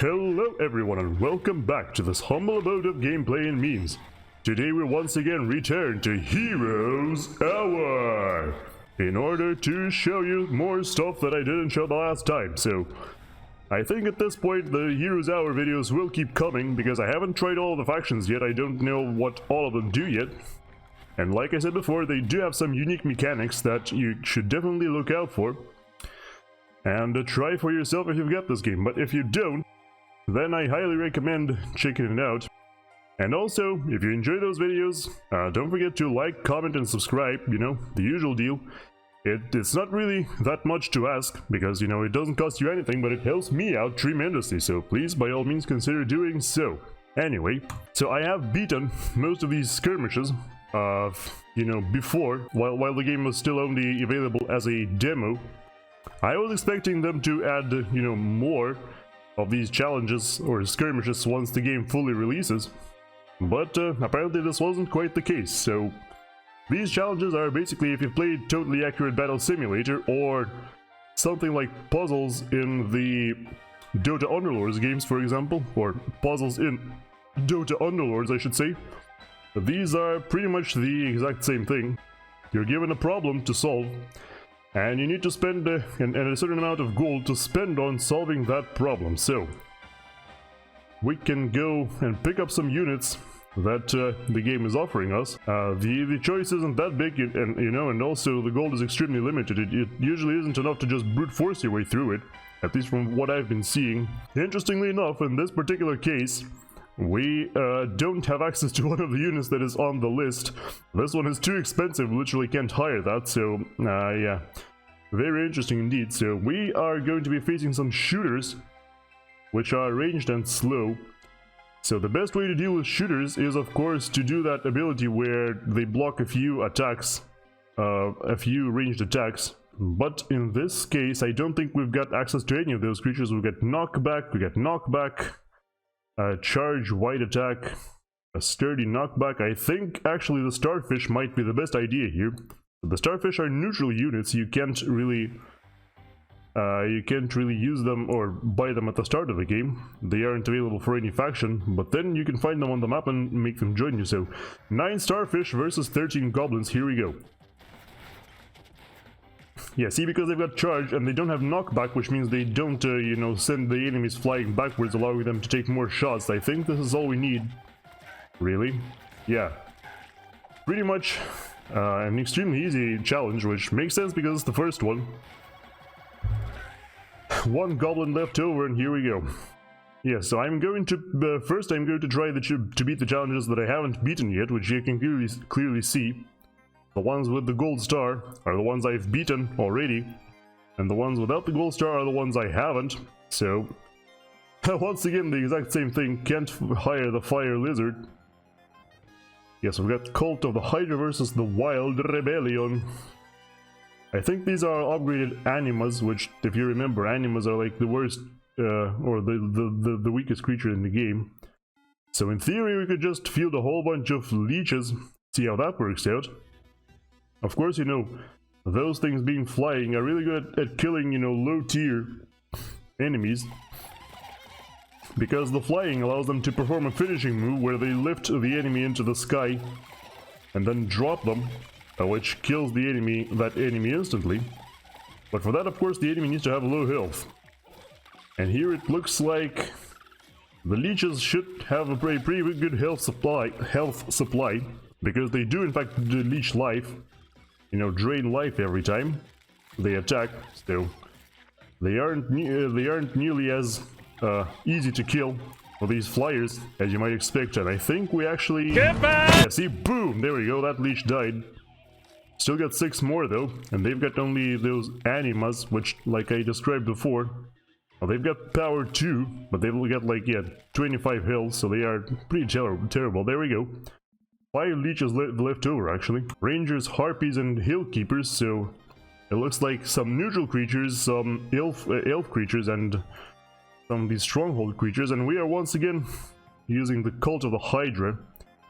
Hello everyone and welcome back to this humble abode of gameplay and memes. Today we once again return to Heroes Hour in order to show you more stuff that I didn't show the last time. So I think at this point the Heroes Hour videos will keep coming because I haven't tried all of the factions yet. I don't know what all of them do yet. And like I said before, they do have some unique mechanics that you should definitely look out for. And try for yourself if you've got this game, but if you don't, then I highly recommend checking it out. And also, if you enjoy those videos, don't forget to like, comment and subscribe, you know, the usual deal. It's not really that much to ask, because, you know, it doesn't cost you anything, but it helps me out tremendously, so please, by all means, consider doing so. Anyway, so I have beaten most of these skirmishes, you know, before, while the game was still only available as a demo. I was expecting them to add, you know, more of these challenges or skirmishes once the game fully releases, but apparently this wasn't quite the case. So these challenges are basically if you've played Totally Accurate Battle Simulator or something like puzzles in the Dota Underlords games, for example, or puzzles in Dota Underlords, I should say. These are pretty much the exact same thing. You're given a problem to solve, and you need to spend a certain amount of gold to spend on solving that problem. So we can go and pick up some units that the game is offering us. The choice isn't that big, and you know, and also the gold is extremely limited. It usually isn't enough to just brute force your way through it, at least from what I've been seeing. Interestingly enough, in this particular case, we don't have access to one of the units that is on the list. This one is too expensive, we literally can't hire that, so yeah. Very interesting indeed. So we are going to be facing some shooters, which are ranged and slow. So the best way to deal with shooters is, of course, to do that ability where they block a few attacks, a few ranged attacks. But in this case, I don't think we've got access to any of those creatures. We've got knockback, charge, wide attack, a sturdy knockback. I think actually the starfish might be the best idea here. The starfish are neutral units. You can't really use them or buy them at the start of the game. They aren't available for any faction, but then you can find them on the map and make them join you. So 9 starfish versus 13 goblins. Here we go. Yeah, see, because they've got charge and they don't have knockback, which means they don't, you know, send the enemies flying backwards, allowing them to take more shots. I think this is all we need. Really? Yeah. Pretty much an extremely easy challenge, which makes sense because it's the first one. 1 goblin left over, and here we go. Yeah, so I'm going to, first I'm going to try to beat the challenges that I haven't beaten yet, which you can clearly see. The ones with the gold star are the ones I've beaten already, and the ones without the gold star are the ones I haven't. So, once again, the exact same thing. Can't hire the fire lizard. Yes, we've got Cult of the Hydra versus the Wild Rebellion. I think these are upgraded animas, which, if you remember, animas are like the worst, or the weakest creature in the game. So in theory, we could just field a whole bunch of leeches, see how that works out. Of course, you know, those things being flying are really good at killing, you know, low-tier enemies, because the flying allows them to perform a finishing move where they lift the enemy into the sky and then drop them, which kills the enemy, instantly. But for that, of course, the enemy needs to have low health. And here it looks like the leeches should have a pretty good health supply, because they do in fact leech life, you know, drain life every time they attack. So they aren't nearly as easy to kill for these flyers as you might expect. And I think we actually get back! Yeah, see, boom, there we go, that leech died. Still got 6 more though, and they've got only those animas, which, like I described before, well, they've got power 2, but they've only got like, yeah, 25 health, so they are pretty terrible. There we go. 5 leeches left over, actually. Rangers, harpies, and hill keepers, so it looks like some neutral creatures, some elf creatures, and some of these stronghold creatures, and we are once again using the Cult of the Hydra.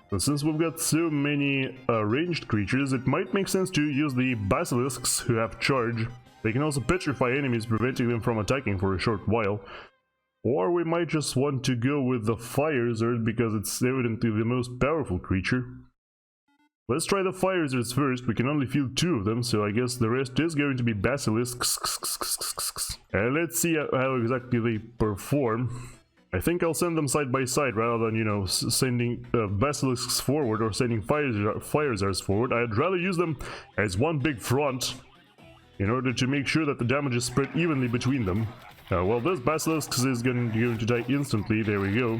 So since we've got so many ranged creatures, it might make sense to use the basilisks who have charge. They can also petrify enemies, preventing them from attacking for a short while. Or we might just want to go with the Fire Zerd because it's evidently the most powerful creature. Let's try the Fire Zerds first. We can only field 2 of them, so I guess the rest is going to be Basilisks. And let's see how exactly they perform. I think I'll send them side by side rather than, you know, sending Basilisks forward or sending Fire Zards forward. I'd rather use them as one big front in order to make sure that the damage is spread evenly between them. Well, this Basilisk is going to die instantly. There we go.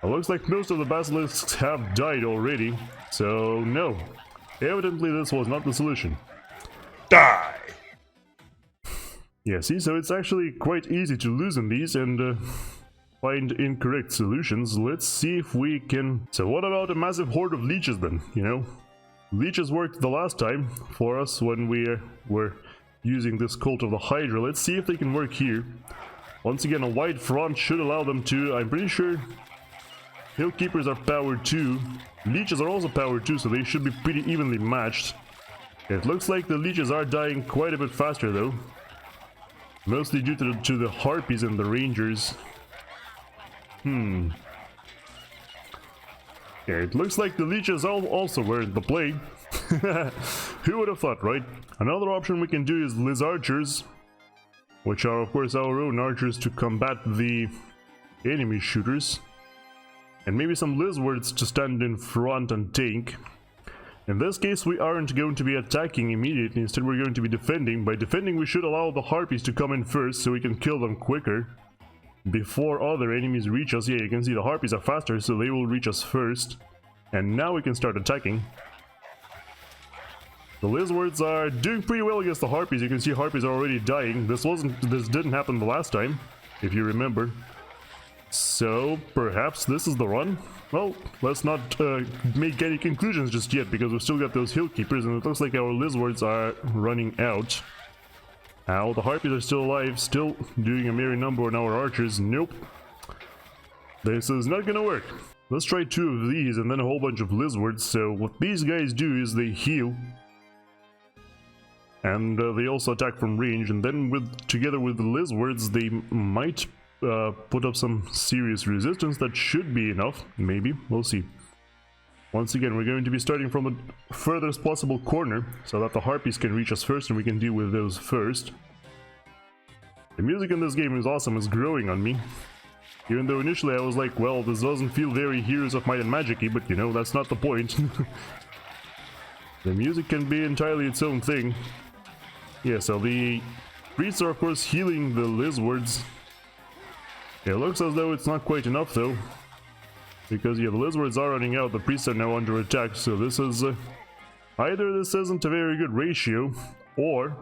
It looks like most of the Basilisks have died already, so no. Evidently this was not the solution. Die! Yeah, see, so it's actually quite easy to loosen these and find incorrect solutions. Let's see if we can... So what about a massive horde of leeches then, you know? Leeches worked the last time for us when we were using this Cult of the Hydra. Let's see if they can work here. Once again, a wide front should allow them to... I'm pretty sure Hill Keepers are powered 2. Leeches are also powered 2, so they should be pretty evenly matched. It looks like the leeches are dying quite a bit faster though. Mostly due to the Harpies and the Rangers. Yeah, it looks like the leeches also were in the play. Who would have thought, right? Another option we can do is Liz Archers, which are of course our own archers to combat the enemy shooters. And maybe some Lizwards to stand in front and tank. In this case we aren't going to be attacking immediately, instead we're going to be defending. By defending we should allow the Harpies to come in first so we can kill them quicker before other enemies reach us. Yeah, you can see the Harpies are faster, so they will reach us first. And now we can start attacking. The Lizwards are doing pretty well against the Harpies. You can see Harpies are already dying. This didn't happen the last time, if you remember. So, perhaps this is the run? Well, let's not make any conclusions just yet, because we've still got those Hill Keepers, and it looks like our Lizwards are running out. Ow, the Harpies are still alive, still doing a merry number on our archers. Nope. This is not gonna work. Let's try 2 of these, and then a whole bunch of Lizwards. So, what these guys do is they heal. And they also attack from range, and then together with the Lizwards, they might put up some serious resistance. That should be enough, maybe, we'll see. Once again, we're going to be starting from the furthest possible corner, so that the Harpies can reach us first and we can deal with those first. The music in this game is awesome, it's growing on me. Even though initially I was like, well, this doesn't feel very Heroes of Might and Magic-y, but you know, that's not the point. The music can be entirely its own thing. Yeah, so the priests are of course healing the Lizwards. It looks as though it's not quite enough though, because yeah, the Lizwards are running out, the priests are now under attack, so this is either this isn't a very good ratio, or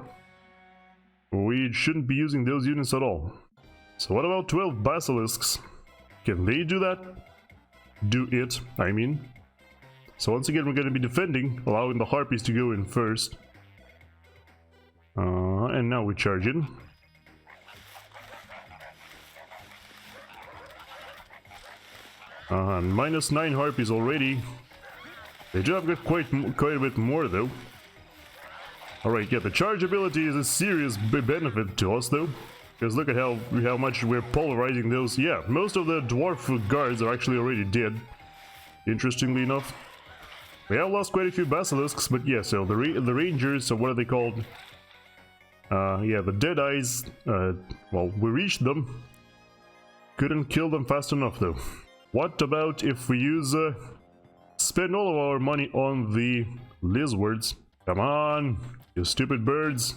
we shouldn't be using those units at all. So what about 12 Basilisks? Can they do that? Do it, I mean. So once again we're going to be defending, allowing the Harpies to go in first. And now we charge in. -9 Harpies already. They do have got quite a bit more though. Alright, yeah, the charge ability is a serious benefit to us though. Because look at how much we're pulverizing those. Yeah, most of the dwarf guards are actually already dead. Interestingly enough. We have lost quite a few basilisks, but yeah, so the rangers, so what are they called? Yeah, the Deadeyes, well, we reached them. Couldn't kill them fast enough though. What about if we use, spend all of our money on the Lizwards? Come on, you stupid birds.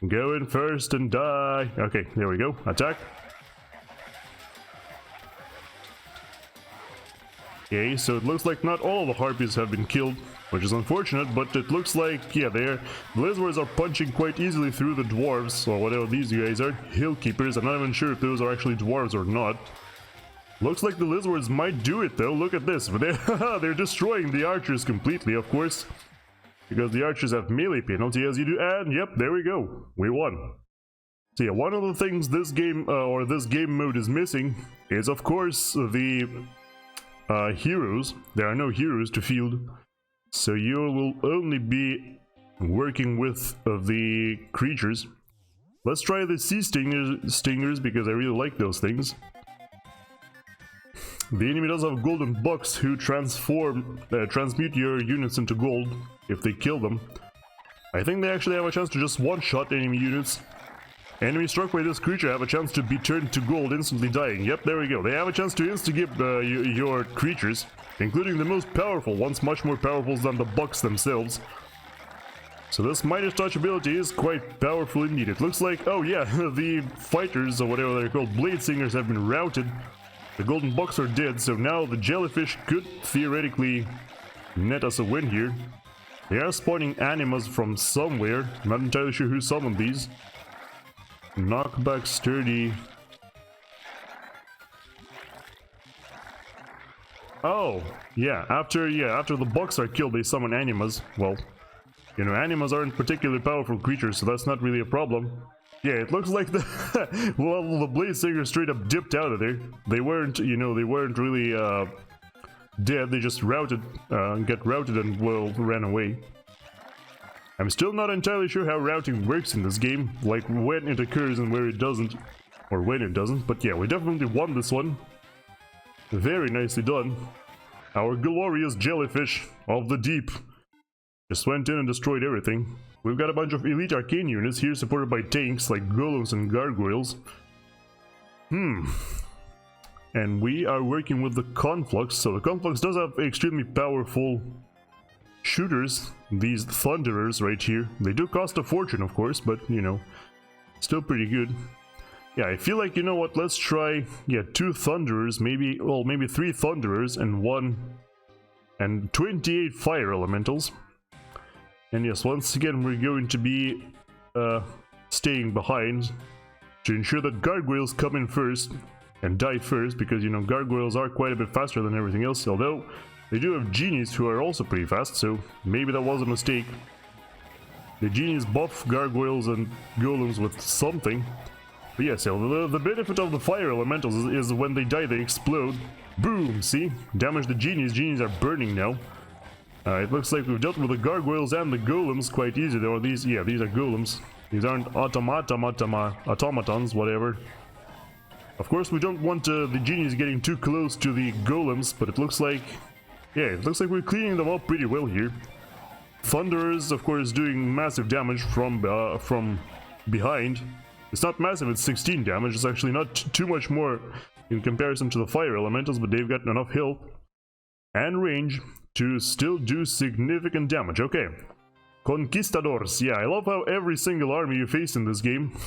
Go in first and die. Okay, there we go. Attack. Okay, so it looks like not all of the Harpies have been killed, which is unfortunate, but it looks like, yeah, the Lizwards are punching quite easily through the dwarves, or whatever these guys are. Hill Keepers, I'm not even sure if those are actually dwarves or not. Looks like the Lizwards might do it though, look at this. They're destroying the archers completely, of course. Because the archers have melee penalty as you do, and yep, there we go. We won. So yeah, one of the things this game, or this game mode is missing is of course the heroes. There are no heroes to field. So you will only be working with the creatures. Let's try the sea stingers because I really like those things. The enemy does have golden bucks who transmute your units into gold if they kill them. I think they actually have a chance to just one-shot enemy units. Enemies struck by this creature have a chance to be turned to gold, instantly dying. Yep, there we go. They have a chance to insta-give your creatures, including the most powerful ones, much more powerful than the bucks themselves. So this Midas Touch ability is quite powerful indeed. It looks like, oh yeah, the fighters, or whatever they're called, Blade Singers, have been routed. The golden bucks are dead, so now the jellyfish could theoretically net us a win here. They are spawning animas from somewhere. I'm not entirely sure who summoned these. Knockback sturdy. Oh, yeah, after the bucks are killed, they summon animas. Well, you know, animas aren't particularly powerful creatures, so that's not really a problem. Yeah, it looks like the well, the Blade Singer straight up dipped out of there. They weren't, you know, they weren't really dead. They just routed, got routed and well ran away. I'm still not entirely sure how routing works in this game, like when it occurs and where it doesn't, or when it doesn't. But yeah, we definitely won this one. Very nicely done. Our glorious jellyfish of the deep just went in and destroyed everything. We've got a bunch of elite arcane units here supported by tanks like golems and gargoyles. And we are working with the Conflux, so the Conflux does have extremely powerful shooters, these Thunderers right here. They do cost a fortune, of course, but, you know, still pretty good. Yeah, I feel like, you know what, let's try, yeah, 2 Thunderers, maybe, well, maybe 3 Thunderers and 28 Fire Elementals. And yes, once again, we're going to be staying behind to ensure that gargoyles come in first and die first, because, you know, gargoyles are quite a bit faster than everything else, although they do have genies who are also pretty fast, so maybe that was a mistake. The genies buff gargoyles and golems with something. But yes, the benefit of the fire elementals is when they die, they explode. Boom, see? Damage the genies. Genies are burning now. It looks like we've dealt with the gargoyles and the golems quite easy, though. These, yeah, these are golems. These aren't automatons, whatever. Of course, we don't want the genies getting too close to the golems, but it looks like, yeah, it looks like we're cleaning them up pretty well here. Thunderers, of course, doing massive damage from behind. It's not massive, it's 16 damage. It's actually not too much more in comparison to the fire elementals, but they've got enough health and range to still do significant damage. Okay. Conquistadors. Yeah, I love how every single army you face in this game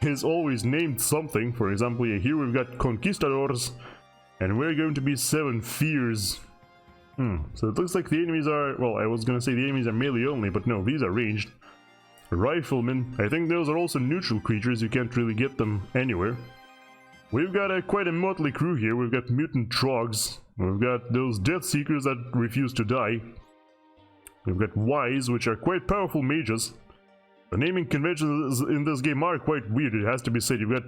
is always named something. For example, yeah, here we've got Conquistadors, and we're going to be 7 Fears. So it looks like the enemies are, well, I was gonna say the enemies are melee only, but no, these are ranged. Riflemen, I think those are also neutral creatures, you can't really get them anywhere. We've got quite a motley crew here. We've got mutant trogs, we've got those Death Seekers that refuse to die. We've got Wise, which are quite powerful mages. The naming conventions in this game are quite weird, it has to be said. You've got,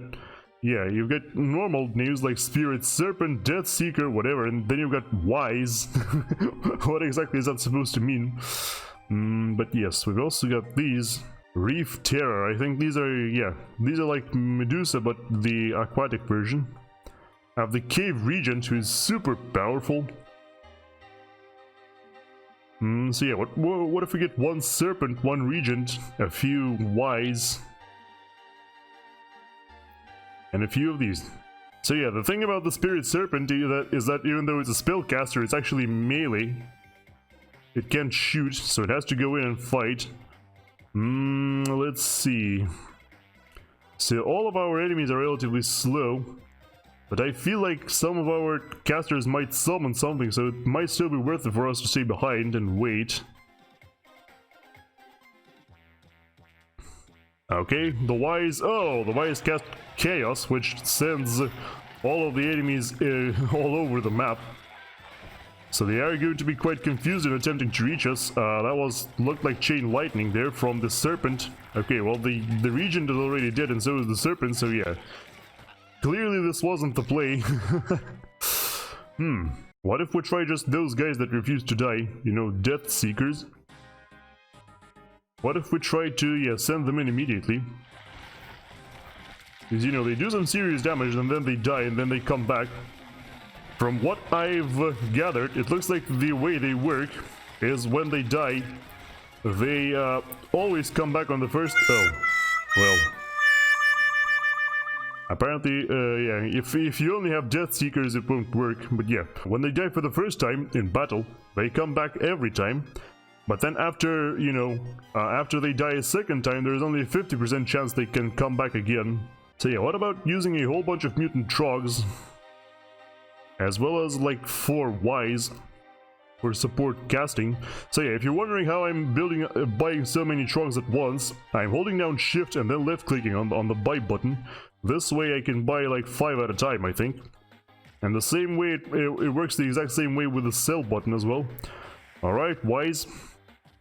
yeah, you've got normal names like Spirit, Serpent, Death Seeker, whatever, and then you've got Wise. What exactly is that supposed to mean? But yes, we've also got these. Reef Terror, I think these are, yeah, these are like Medusa, but the aquatic version. I have the Cave Regent, who is super powerful. So yeah, what if we get 1 Serpent, 1 Regent, a few Wise, and a few of these. So yeah, the thing about the Spirit Serpent is that even though it's a spellcaster, it's actually melee. It can't shoot, so it has to go in and fight. Let's see. So all of our enemies are relatively slow, but I feel like some of our casters might summon something, so it might still be worth it for us to stay behind and wait. Okay, the Wise cast Chaos, which sends all of the enemies all over the map. So they are going to be quite confused in attempting to reach us. Looked like chain lightning there from the Serpent. Okay, well the Regent is already dead and so is the Serpent, so yeah. Clearly this wasn't the play. What if we try just those guys that refuse to die? You know, Death Seekers. What if we try to, yeah, send them in immediately? Because, you know, they do some serious damage and then they die and then they come back. From what I've gathered, it looks like the way they work is when they die, they always come back on the first... Oh, well... Apparently, yeah, if you only have Death Seekers, it won't work, but yeah. When they die for the first time in battle, they come back every time. But then after, you know, after they die a second time, there's only a 50% chance they can come back again. So yeah, what about using a whole bunch of mutant trogs? As well as like 4 Ys for support casting. So yeah, if you're wondering how I'm buying so many trogs at once, I'm holding down shift and then left clicking on the buy button. This way I can buy like 5 at a time, I think. And the same way, it works the exact same way with the sell button as well. Alright, Ys,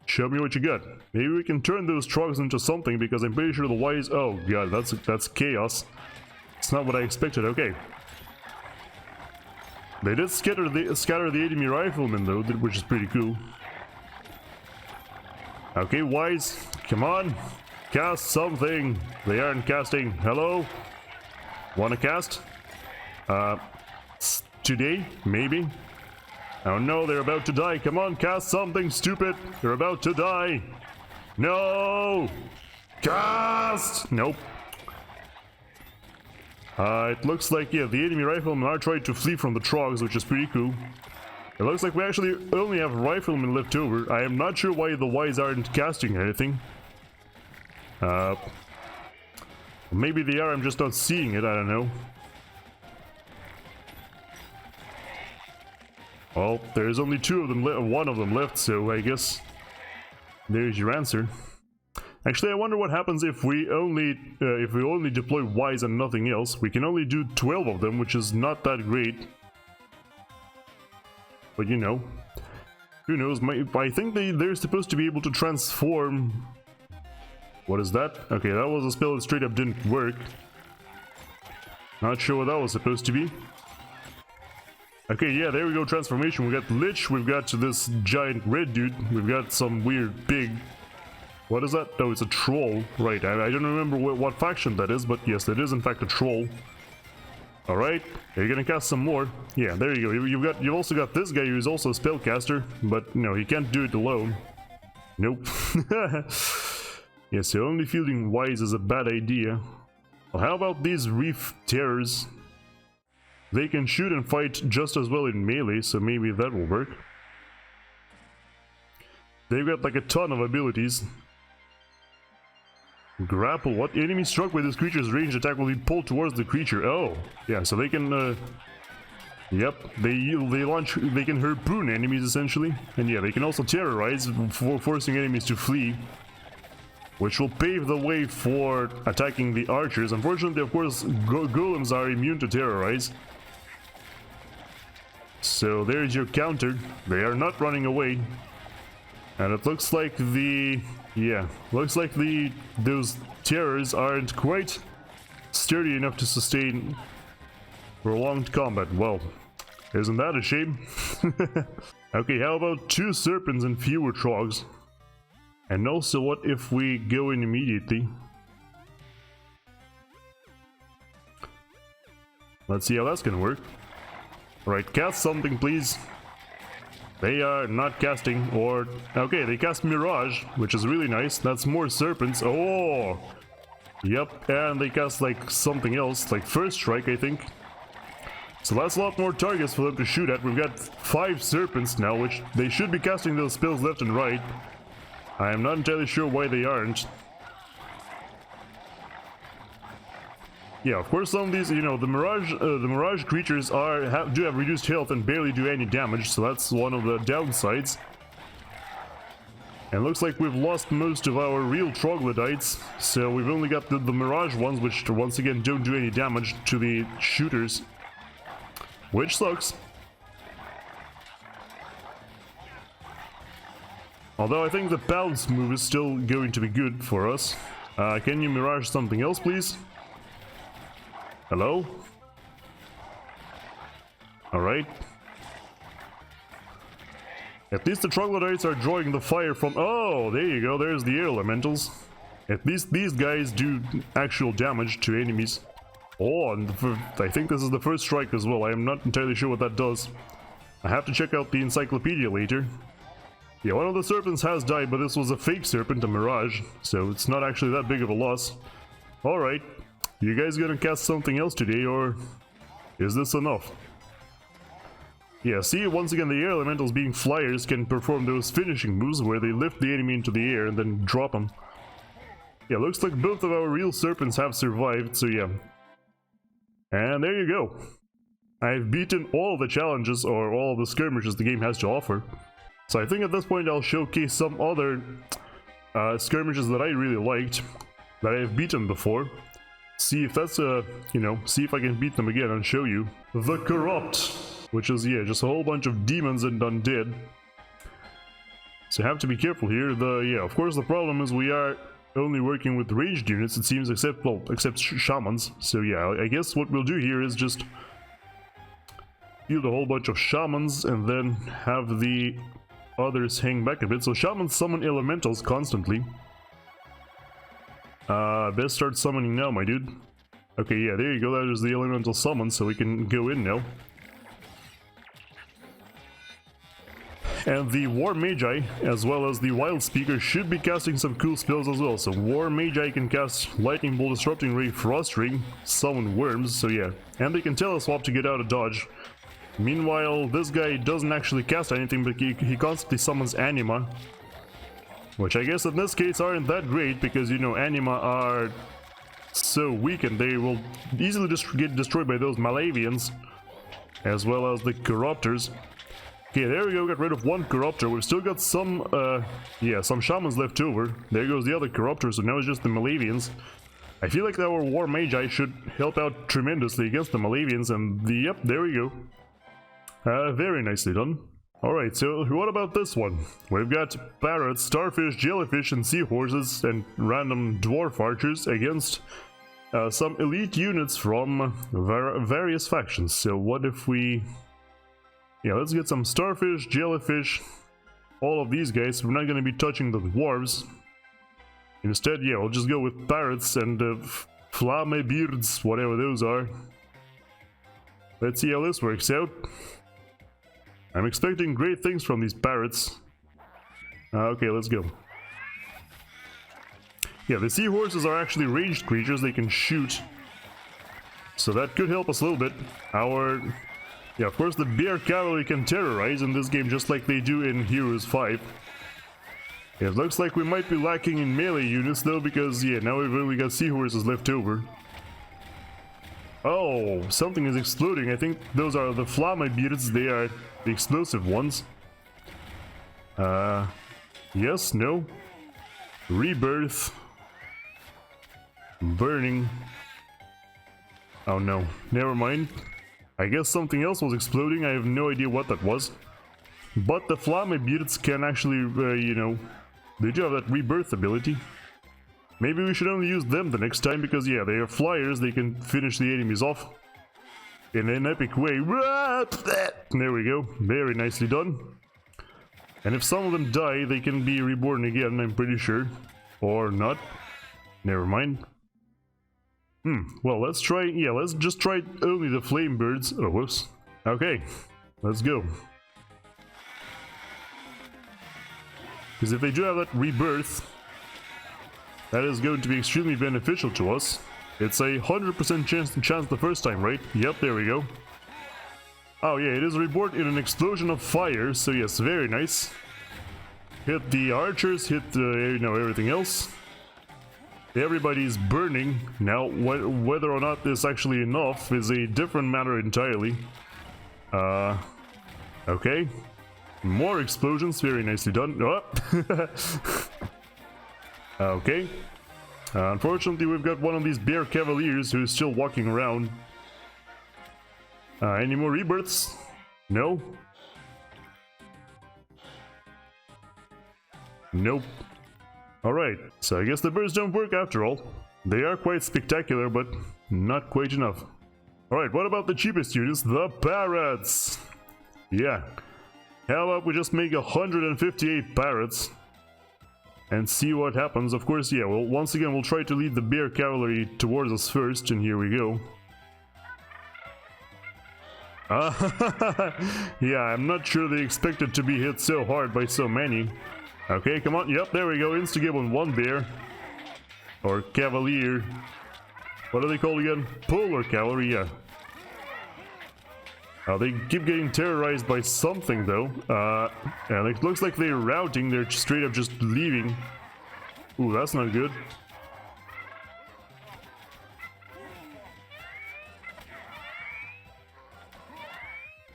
show me what you got. Maybe we can turn those trogs into something, because I'm pretty sure the Ys... Oh god, that's chaos. It's not what I expected, okay. They did scatter the enemy riflemen though, which is pretty cool. Okay, Ys, come on. Cast something. They aren't casting. Hello? Wanna cast? Today? Maybe? Oh no, they're about to die. Come on, cast something, stupid. They're about to die. No! Cast! Nope. It looks like, yeah, the enemy riflemen are trying to flee from the trogs, which is pretty cool. It looks like we actually only have riflemen left over. I am not sure why the Ys aren't casting anything. Maybe they are, I'm just not seeing it, I don't know. Well, there's only 2 of them one of them left, so I guess there's your answer. Actually, I wonder what happens if we only deploy Ys and nothing else. We can only do 12 of them, which is not that great. But you know, who knows? I think they're supposed to be able to transform. What is that? Okay, that was a spell that straight up didn't work. Not sure what that was supposed to be. Okay, yeah, there we go, transformation. We got Lich, we've got this giant red dude, we've got some weird pig. What is that? Oh, it's a troll. Right, I don't remember what faction that is, but yes, it is in fact a troll. Alright, you're gonna cast some more. Yeah, there you go. You've also got this guy who's also a spellcaster, but no, he can't do it alone. Nope. Yeah, so only fielding Ys is a bad idea. Well, how about these Reef Terrors? They can shoot and fight just as well in melee, so maybe that will work. They've got like a ton of abilities. Grapple, what? Enemy struck with this creature's ranged attack will be pulled towards the creature. Oh, yeah, so they can, yep, they can harpoon enemies essentially. And yeah, they can also terrorize, forcing enemies to flee. Which will pave the way for attacking the archers. Unfortunately, of course, golems are immune to terrorize. So there's your counter. They are not running away. And it looks like those terrors aren't quite sturdy enough to sustain prolonged combat. Well, isn't that a shame? Okay, how about 2 serpents and fewer trogs? And also, what if we go in immediately? Let's see how that's gonna work. Alright, cast something, please. They are not casting, or... Okay, they cast Mirage, which is really nice. That's more serpents. Oh! Yep, and they cast, like, something else, like First Strike, I think. So that's a lot more targets for them to shoot at. We've got 5 serpents now, which they should be casting those spells left and right. I am not entirely sure why they aren't. Yeah, of course some of these, you know, the Mirage creatures do have reduced health and barely do any damage, so that's one of the downsides. And looks like we've lost most of our real troglodytes, so we've only got the Mirage ones, which once again don't do any damage to the shooters. Which sucks. Although I think the bounce move is still going to be good for us. Can you Mirage something else, please? Hello? Alright. At least the troglodytes are drawing the fire from... Oh, there you go, there's the air elementals. At least these guys do actual damage to enemies. Oh, and I think this is the first strike as well. I am not entirely sure what that does. I have to check out the encyclopedia later. Yeah, one of the serpents has died, but this was a fake serpent, a mirage, so it's not actually that big of a loss. Alright, you guys gonna cast something else today, or is this enough? Yeah, see, once again, the air elementals being flyers can perform those finishing moves where they lift the enemy into the air and then drop them. Yeah, looks like both of our real serpents have survived, so yeah. And there you go. I've beaten all the challenges, or all the skirmishes the game has to offer. So I think at this point I'll showcase some other skirmishes that I really liked, that I have beaten before. See if that's, see if I can beat them again and show you. The Corrupt, which is, yeah, just a whole bunch of demons and undead. So you have to be careful here. Of course the problem is we are only working with ranged units, it seems, except shamans. So yeah, I guess what we'll do here is just field a whole bunch of shamans and then have the others hang back a bit. So shamans summon elementals constantly. Best start summoning now, my dude. Okay, yeah, there you go, that is the elemental summon, so we can go in now. And the War Magi, as well as the Wild Speaker, should be casting some cool spells as well. So War Magi can cast Lightning Bolt, Disrupting Ray, Frost Ring, summon worms, so yeah. And they can teleswap to get out of dodge. Meanwhile, this guy doesn't actually cast anything, but he constantly summons Anima. Which I guess in this case aren't that great, because, you know, Anima are so weak and they will easily just get destroyed by those Malavians, as well as the Corruptors. Okay, there we go, got rid of one Corruptor. We've still got some, some shamans left over. There goes the other Corruptor, so now it's just the Malavians. I feel like our War Magi should help out tremendously against the Malavians, and yep, there we go. Very nicely done. Alright, so what about this one? We've got parrots, starfish, jellyfish, and seahorses, and random dwarf archers against some elite units from various factions. So what if we... Yeah, let's get some starfish, jellyfish, all of these guys. We're not going to be touching the dwarves. Instead, yeah, we'll just go with parrots and flamebeards, whatever those are. Let's see how this works out. I'm expecting great things from these parrots. Okay, let's go. Yeah, the seahorses are actually ranged creatures, they can shoot. So that could help us a little bit. Yeah, of course the bear cavalry can terrorize in this game just like they do in Heroes 5. Yeah, it looks like we might be lacking in melee units though, because yeah, now we've only got seahorses left over. Oh, something is exploding. I think those are the flamebeards, they are the explosive ones. Yes, no. Rebirth. Burning. Oh no, never mind. I guess something else was exploding, I have no idea what that was. But the flamebeards can actually, they do have that rebirth ability. Maybe we should only use them the next time, because yeah, they are flyers, they can finish the enemies off in an epic way. There we go, very nicely done. And if some of them die, they can be reborn again, I'm pretty sure. Or not. Never mind. Well, let's just try only the flame birds. Oh, whoops. Okay, let's go. Because if they do have that rebirth, that is going to be extremely beneficial to us. It's a 100% chance the first time, right? Yep, there we go. Oh yeah, it is reborn in an explosion of fire, so yes, very nice. Hit the archers, hit everything else. Everybody's burning. Now, whether or not this actually enough is a different matter entirely. Okay. More explosions, very nicely done. Oh. Okay. Unfortunately, we've got one of these bear cavaliers who is still walking around. Any more rebirths? No? Nope. Alright, so I guess the birds don't work after all. They are quite spectacular, but not quite enough. Alright, what about the cheapest units? The parrots! Yeah. How about we just make 158 parrots and see what happens. Of course, yeah, well, once again, we'll try to lead the bear cavalry towards us first, and here we go. Yeah, I'm not sure they expected to be hit so hard by so many. Okay, come on. Yep, there we go. Instigate on one bear. Or cavalier. What are they called again? Polar cavalry, yeah. They keep getting terrorized by something though. And it looks like they're routing. They're straight up just leaving. Ooh, that's not good.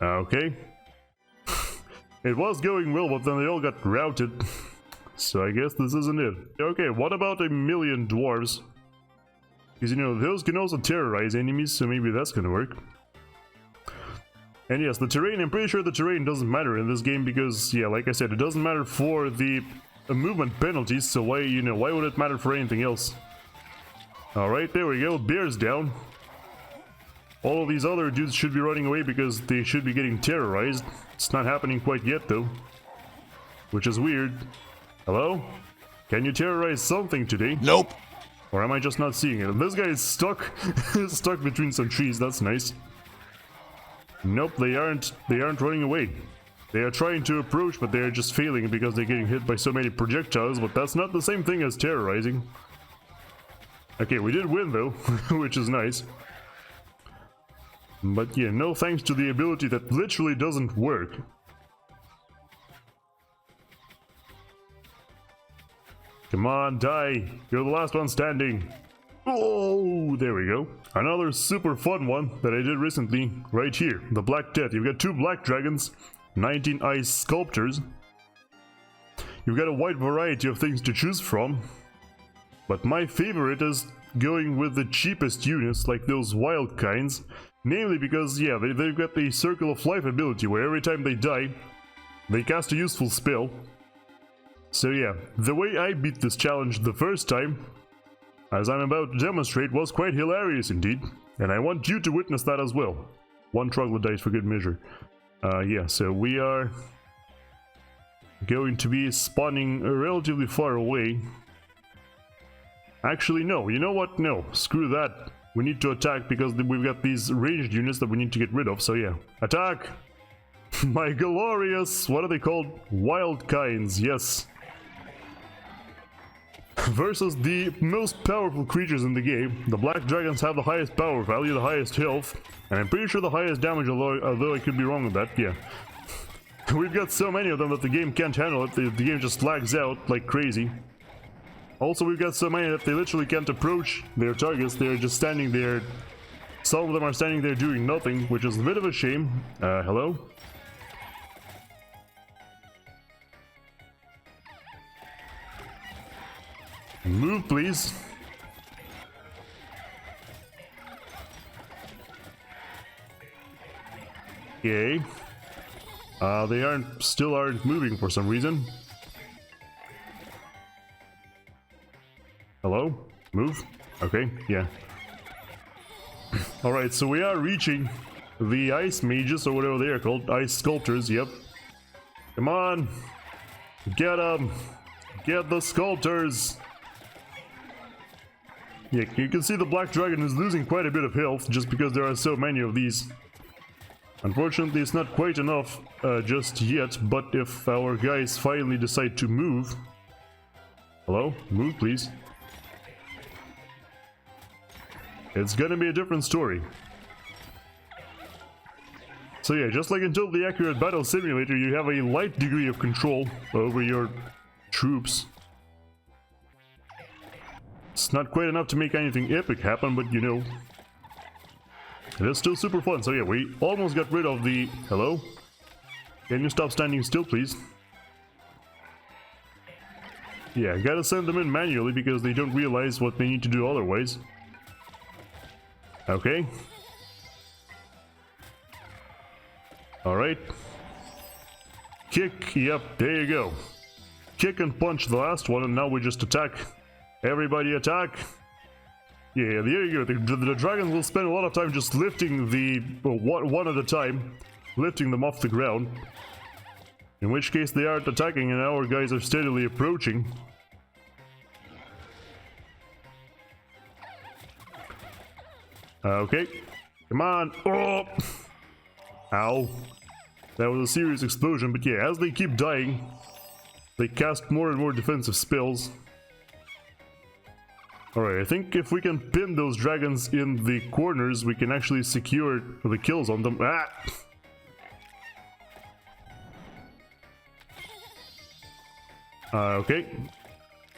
Okay. It was going well, but then they all got routed. So I guess this isn't it. Okay, what about 1,000,000 dwarves? Because, you know, those can also terrorize enemies, so maybe that's gonna work. And yes, the terrain, I'm pretty sure the terrain doesn't matter in this game because, yeah, like I said, it doesn't matter for the movement penalties, so why, you know, why would it matter for anything else? Alright, there we go, bear's down. All of these other dudes should be running away because they should be getting terrorized. It's not happening quite yet though. Which is weird. Hello? Can you terrorize something today? Nope. Or am I just not seeing it? This guy is stuck stuck between some trees, that's nice. Nope, they aren't running away. They are trying to approach, but they are just failing because they're getting hit by so many projectiles, but that's not the same thing as terrorizing. Okay, we did win though, which is nice. But yeah, no thanks to the ability that literally doesn't work. Come on, die! You're the last one standing! Oh, there we go. Another super fun one that I did recently, right here, the Black Death. You've got 2 black dragons, 19 ice sculptors. You've got a wide variety of things to choose from. But my favorite is going with the cheapest units, like those wild kinds. Namely because, yeah, they've got the Circle of Life ability, where every time they die, they cast a useful spell. So yeah, the way I beat this challenge the first time, as I'm about to demonstrate, was quite hilarious indeed. And I want you to witness that as well. 1 troglodyte for good measure. Yeah, so we are going to be spawning relatively far away. Actually, no, you know what? No, screw that. We need to attack because we've got these ranged units that we need to get rid of, so yeah. Attack! My glorious, what are they called? Wild kinds, yes. Versus the most powerful creatures in the game. The black dragons have the highest power value, the highest health, and I'm pretty sure the highest damage, although I could be wrong with that, yeah. We've got so many of them that the game can't handle it, the game just lags out like crazy. Also, we've got so many that they literally can't approach their targets, they're just standing there. Some of them are standing there doing nothing, which is a bit of a shame. Hello? Move, please. Okay. They still aren't moving for some reason. Hello? Move? Okay, yeah. Alright, so we are reaching the ice mages, or whatever they are called. Ice sculptors, yep. Come on! Get them! Get the sculptors! Yeah, you can see the black dragon is losing quite a bit of health just because there are so many of these. Unfortunately, it's not quite enough just yet, but if our guys finally decide to move... Hello? Move, please. It's gonna be a different story. So yeah, just like in Totally Accurate Battle Simulator, you have a light degree of control over your troops. It's not quite enough to make anything epic happen, but you know, it is still super fun. So yeah, we almost got rid of the... Hello? Can you stop standing still, please? Yeah, gotta send them in manually because they don't realize what they need to do otherwise. Okay. Alright. Kick, yep, there you go. Kick and punch the last one, and now we just attack. Everybody attack! Yeah, there you go. The dragons will spend a lot of time just lifting the... one at a time. Lifting them off the ground. In which case they aren't attacking and our guys are steadily approaching. Okay. Come on! Oh! Ow. That was a serious explosion, but yeah, as they keep dying, they cast more and more defensive spells. Alright, I think if we can pin those dragons in the corners, we can actually secure the kills on them. Ah! Okay.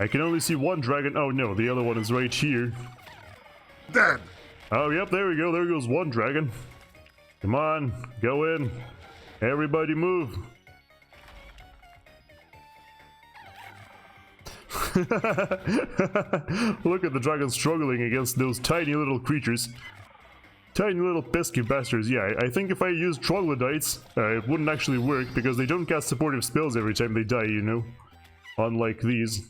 I can only see one dragon. Oh no, the other one is right here. Dead! Oh, yep, there we go. There goes one dragon. Come on, go in. Everybody move. Look at the dragon struggling against those tiny little creatures. Tiny little pesky bastards. Yeah, I think if I use troglodytes, it wouldn't actually work because they don't cast supportive spells every time they die, you know? Unlike these.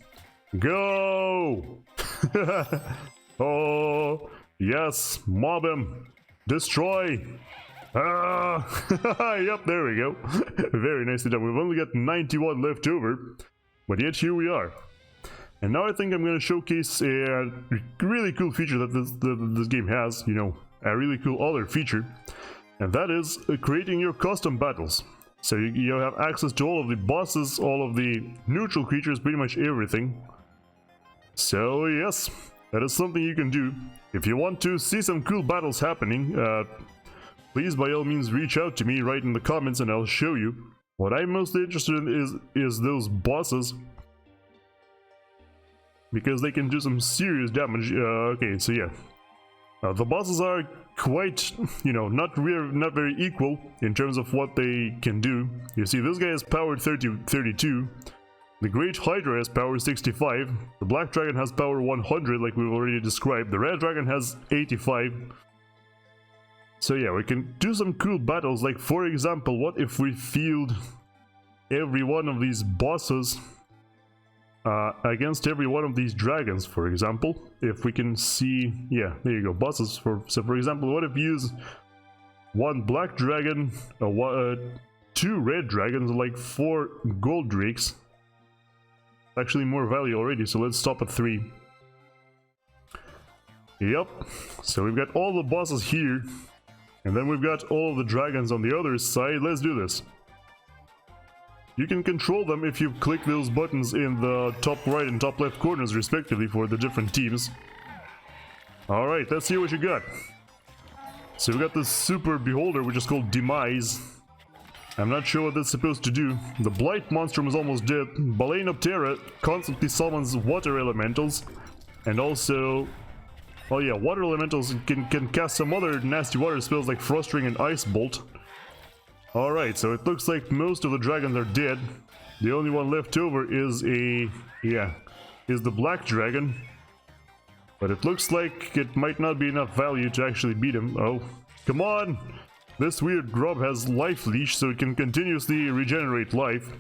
Go! Oh, yes, mob him. Destroy. Ah! Yep, there we go. Very nicely done. We've only got 91 left over, but yet here we are. And now I think I'm going to showcase a really cool feature that this game has, you know, a really cool other feature, and that is creating your custom battles. So you have access to all of the bosses, all of the neutral creatures, pretty much everything. So yes, that is something you can do. If you want to see some cool battles happening, please by all means reach out to me, write in the comments, and I'll show you. What I'm mostly interested in is those bosses, because they can do some serious damage. Okay, so yeah. The bosses are quite, you know, not very equal in terms of what they can do. You see, this guy has power 32. The Great Hydra has power 65. The Black Dragon has power 100, like we've already described. The Red Dragon has 85. So yeah, we can do some cool battles. Like, for example, what if we field every one of these bosses against every one of these dragons, for example? If we can see, yeah, there you go, bosses. So for example, what if you use one black dragon, 2 red dragons, like 4 gold drakes? Actually more value already, so let's stop at 3. Yep, so we've got all the bosses here, and then we've got all of the dragons on the other side. Let's do this. You can control them if you click those buttons in the top right and top left corners respectively for the different teams. Alright, let's see what you got. So we got this super beholder, which is called Demise. I'm not sure what that's supposed to do. The Blight Monstrum is almost dead. Balaenoptera constantly summons water elementals. And also... oh yeah, water elementals can cast some other nasty water spells like Frost Ring and Ice Bolt. Alright, so it looks like most of the dragons are dead. The only one left over is the Black Dragon. But it looks like it might not be enough value to actually beat him. Oh, come on! This weird grub has life leash, so it can continuously regenerate life.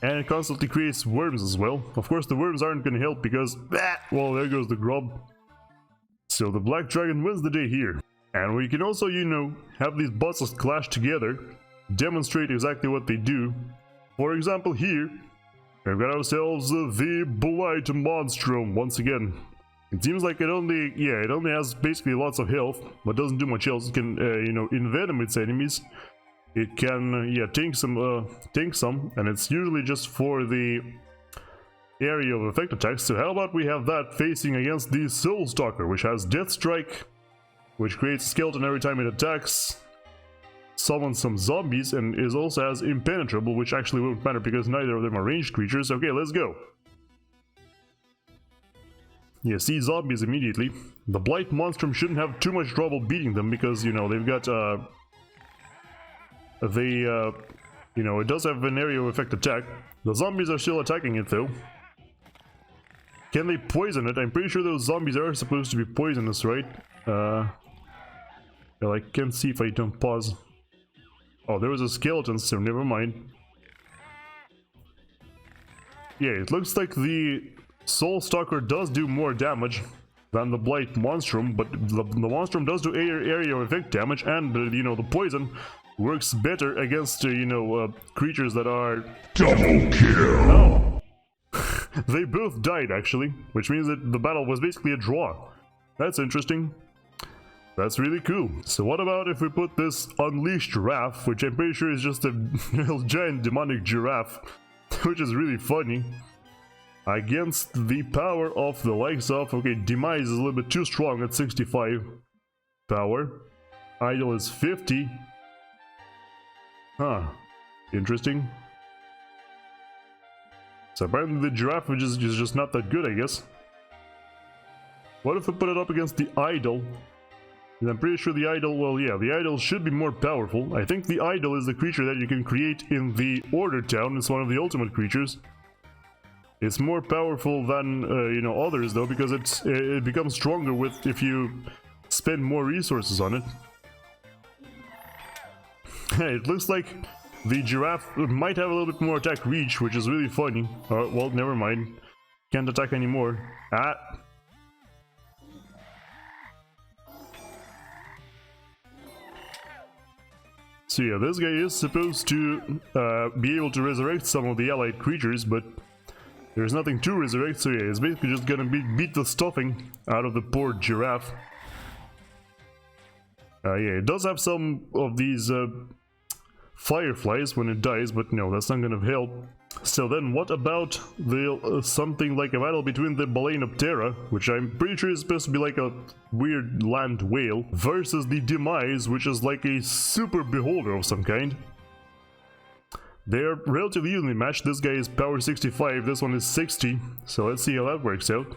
And it constantly creates worms as well. Of course, the worms aren't going to help because... well, there goes the grub. So the Black Dragon wins the day here. And we can also, you know, have these bosses clash together, demonstrate exactly what they do. For example, here, we've got ourselves the Blight Monstrum once again. It seems like it only has basically lots of health, but doesn't do much else. It can, you know, envenom its enemies. It can, tank some, and it's usually just for the area of effect attacks. So how about we have that facing against the Soul Stalker, which has Death Strike, which creates a skeleton every time it attacks, summons some zombies, and is also has Impenetrable, which actually won't matter because neither of them are ranged creatures. Okay, let's go. Yeah, see zombies immediately. The Blight Monstrum shouldn't have too much trouble beating them because, you know, they've got, you know, it does have an area of effect attack. The zombies are still attacking it though. Can they poison it? I'm pretty sure those zombies are supposed to be poisonous, right? Well, I can't see if I don't pause. Oh, there was a skeleton, so never mind. Yeah, it looks like the Soul Stalker does do more damage than the Blight Monstrum, but the Monstrum does do area of effect damage, and, you know, the poison works better against, creatures that are... Double kill! Oh! They both died, actually, which means that the battle was basically a draw. That's interesting. That's really cool. So what about if we put this Unleashed Giraffe, which I'm pretty sure is just a giant demonic giraffe, which is really funny, against the power of the likes of, okay, Demise is a little bit too strong at 65 power. Idle is 50. Huh. Interesting. So apparently the giraffe is just not that good, I guess. What if we put it up against the Idol? And I'm pretty sure the Idol, well yeah, the Idol should be more powerful. I think the Idol is the creature that you can create in the Order Town. It's one of the ultimate creatures. It's more powerful than, you know, others though, because it becomes stronger with if you spend more resources on it. It looks like the giraffe might have a little bit more attack reach, which is really funny. Well, never mind. Can't attack anymore. Ah. So yeah, this guy is supposed to be able to resurrect some of the allied creatures, but there's nothing to resurrect, so yeah, it's basically just gonna beat the stuffing out of the poor giraffe. Yeah, it does have some of these fireflies when it dies, but no, that's not gonna help. So then what about the something like a battle between the Balaenoptera, which I'm pretty sure is supposed to be like a weird land whale, versus the Demise, which is like a super beholder of some kind. They're relatively evenly matched. This guy is power 65, this one is 60, so let's see how that works out.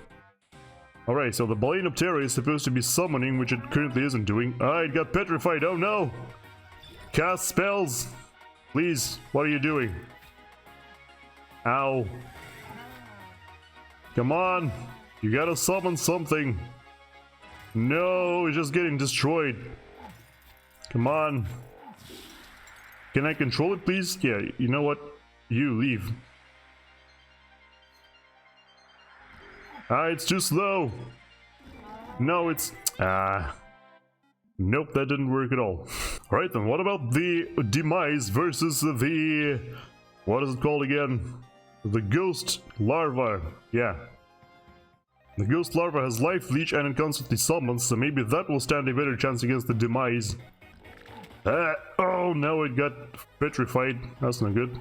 Alright, so the Balaenoptera is supposed to be summoning, which it currently isn't doing. Ah, it got petrified, oh no! Cast spells! Please, what are you doing? Ow. Come on! You gotta summon something! No, it's just getting destroyed. Come on. Can I control it, please? Yeah, you know what? You leave. Ah, it's too slow. No, it's... Nope, that didn't work at all. Alright then, what about the Demise versus the... What is it called again? The Ghost Larva. Yeah. The Ghost Larva has Life Leech and it constantly summons, so maybe that will stand a better chance against the Demise. Oh no, it got petrified. That's not good.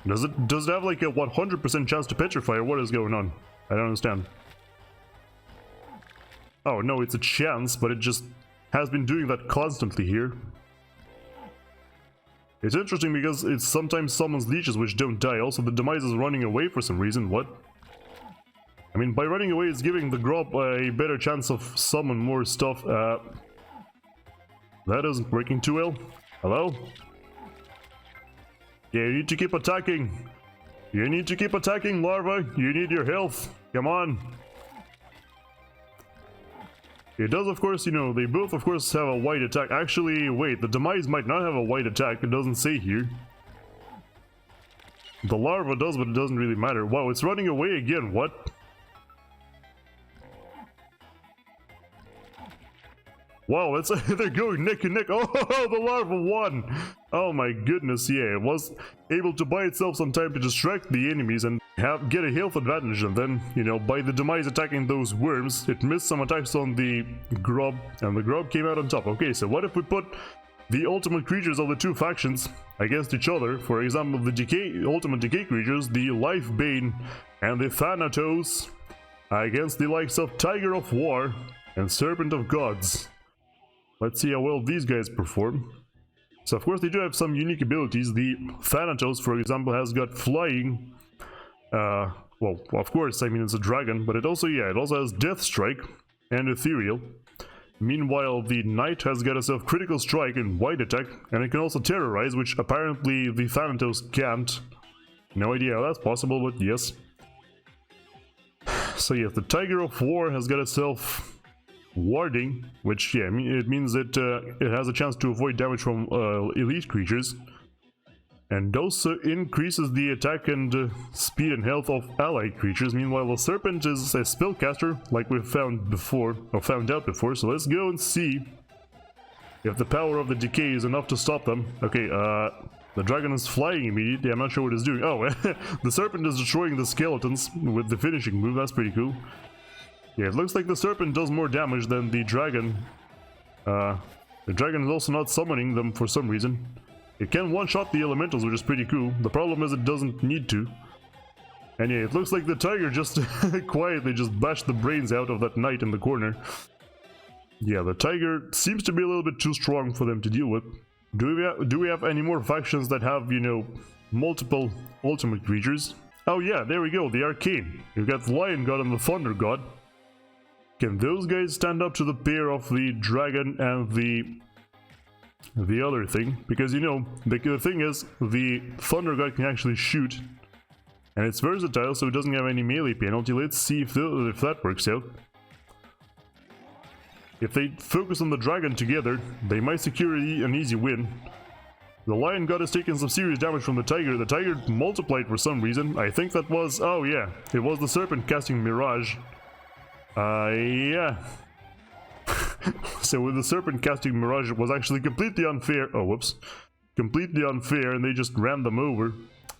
Does it have like a 100% chance to petrify, or what is going on? I don't understand. Oh no, it's a chance, but it just has been doing that constantly here. It's interesting because it sometimes summons leeches which don't die. Also, the Demise is running away for some reason. What? I mean, by running away, it's giving the Grob a better chance of summon more stuff. That isn't working too well. Hello? Yeah, you need to keep attacking. You need to keep attacking, Larva. You need your health. Come on. It does, of course, you know, they both, of course, have a wide attack. Actually, wait, the Demise might not have a wide attack. It doesn't say here. The Larva does, but it doesn't really matter. Wow, it's running away again. What? Wow, it's they're going neck and neck. Oh, the Larva won! Oh my goodness, yeah, it was able to buy itself some time to distract the enemies and get a health advantage, and then, you know, by the Demise attacking those worms, it missed some attacks on the Grob, and the Grob came out on top. Okay, so what if we put the ultimate creatures of the two factions against each other? For example, the ultimate decay creatures, the Life Bane and the Thanatos, against the likes of Tiger of War and Serpent of Gods. Let's see how well these guys perform. So of course they do have some unique abilities. The Thanatos, for example, has got flying. Well, of course, I mean, it's a dragon, but it also has Death Strike and Ethereal. Meanwhile, the Knight has got itself Critical Strike and Wide Attack, and it can also Terrorize, which apparently the Thanatos can't. No idea how that's possible, but yes. So yes, the Tiger of War has got itself Warding, which, yeah, it means that it has a chance to avoid damage from elite creatures, and also increases the attack and speed and health of allied creatures. Meanwhile, the Serpent is a spellcaster, like we found out before, so let's go and see if the power of the decay is enough to stop them. Okay, the dragon is flying immediately. I'm not sure what it's doing. Oh, the Serpent is destroying the skeletons with the finishing move. That's pretty cool. Yeah, it looks like the Serpent does more damage than the Dragon. The Dragon is also not summoning them for some reason. It can one-shot the elementals, which is pretty cool. The problem is it doesn't need to. And yeah, it looks like the Tiger just quietly just bashed the brains out of that knight in the corner. Yeah, the Tiger seems to be a little bit too strong for them to deal with. Do we have any more factions that have, you know, multiple ultimate creatures? Oh yeah, there we go, the Arcane. You've got the Lion God and the Thunder God. Can those guys stand up to the pair of the Dragon and the other thing? Because, you know, the thing is, the Thunder God can actually shoot. And it's versatile, so it doesn't have any melee penalty. Let's see if that works out. If they focus on the Dragon together, they might secure an easy win. The Lion God has taken some serious damage from the Tiger. The Tiger multiplied for some reason. I think that was... oh yeah, it was the Serpent casting Mirage. Yeah. So with the Serpent casting Mirage, it was actually completely unfair. Oh, whoops. Completely unfair, and they just ran them over.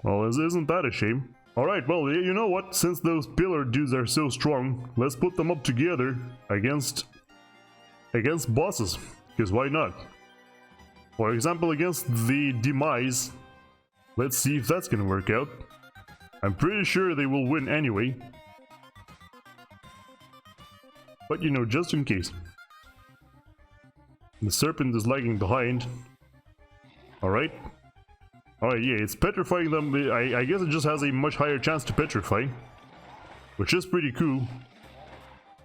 Well, isn't that a shame? Alright, well, you know what? Since those pillar dudes are so strong, let's put them up together against bosses. Because why not? For example, against the Demise. Let's see if that's gonna work out. I'm pretty sure they will win anyway. But you know, just in case. The Serpent is lagging behind. Alright. Alright, yeah, it's petrifying them. I guess it just has a much higher chance to petrify. Which is pretty cool.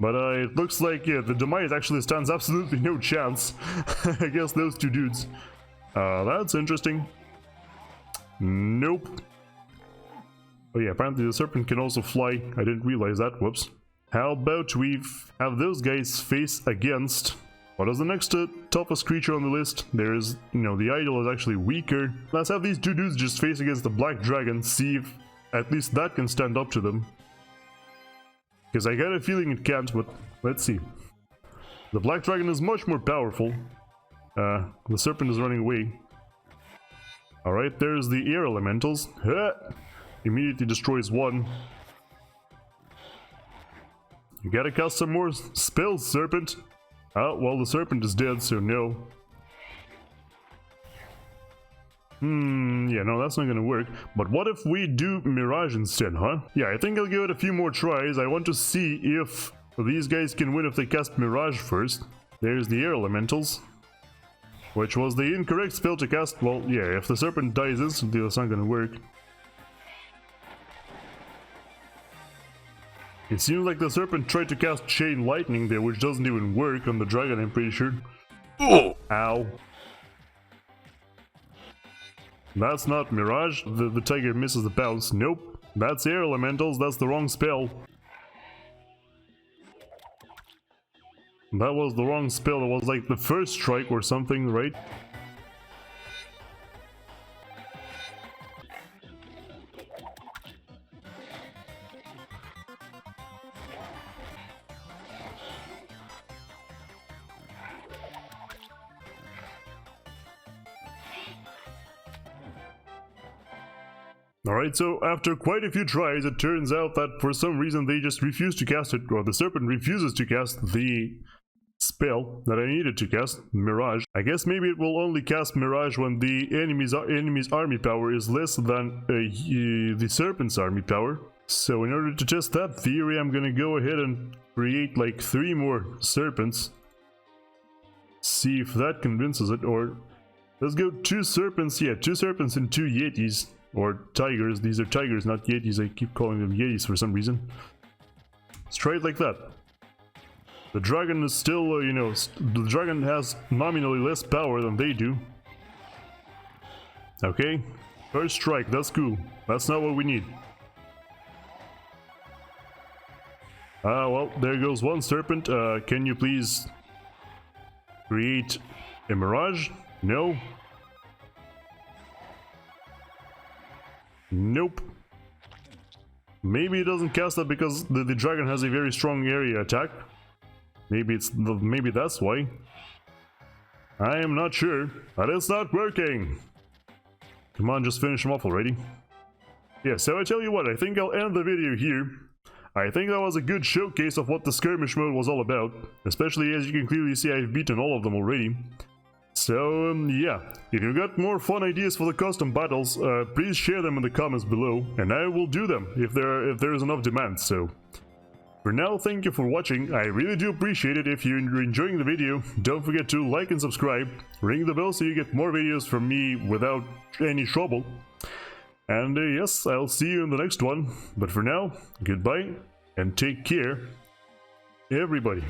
But it looks like, yeah, the Demise actually stands absolutely no chance against those two dudes. That's interesting. Nope. Oh yeah, apparently the Serpent can also fly. I didn't realize that, whoops. How about we have those guys face against... what is the next toughest creature on the list? There's, you know, the Idol is actually weaker. Let's have these two dudes just face against the Black Dragon, see if at least that can stand up to them. Because I got a feeling it can't, but let's see. The Black Dragon is much more powerful. The Serpent is running away. Alright, there's the Air Elementals. Immediately destroys one. You gotta cast some more spells, Serpent. Oh, well, the Serpent is dead, so no. Yeah, no, that's not gonna work. But what if we do Mirage instead, huh? Yeah, I think I'll give it a few more tries. I want to see if these guys can win if they cast Mirage first. There's the Air Elementals. Which was the incorrect spell to cast. Well, yeah, if the Serpent dies instantly, that's not gonna work. It seems like the Serpent tried to cast Chain Lightning there, which doesn't even work on the Dragon, I'm pretty sure. Oh! Ow. That's not Mirage. The Tiger misses the bounce. Nope. That's Air Elementals. That's the wrong spell. That was the wrong spell. It was like the first strike or something, right? Alright, so after quite a few tries, it turns out that for some reason they just refused to cast it, or the Serpent refuses to cast the spell that I needed to cast, Mirage. I guess maybe it will only cast Mirage when the enemy's army power is less than the Serpent's army power. So in order to test that theory, I'm gonna go ahead and create like 3 more Serpents. See if that convinces it, or... let's go 2 Serpents, yeah, 2 Serpents and 2 Yetis. Or Tigers. These are Tigers, not Yetis. I keep calling them Yetis for some reason. Let's try it like that. The Dragon is still, you know, the Dragon has nominally less power than they do. Okay. First strike, that's cool. That's not what we need. Well, there goes one Serpent. Can you please create a Mirage? No. Nope. Maybe it doesn't cast that because the Dragon has a very strong area attack. Maybe maybe that's why. I am not sure, but it's not working. Come on, just finish him off already. Yeah, so I tell you what, I think I'll end the video here. I think that was a good showcase of what the skirmish mode was all about, especially as you can clearly see I've beaten all of them already. So yeah, if you've got more fun ideas for the custom battles, please share them in the comments below, and I will do them if there is enough demand. So for now, thank you for watching. I really do appreciate it. If you're enjoying the video, don't forget to like and subscribe, ring the bell so you get more videos from me without any trouble. And yes, I'll see you in the next one. But for now, goodbye and take care, everybody.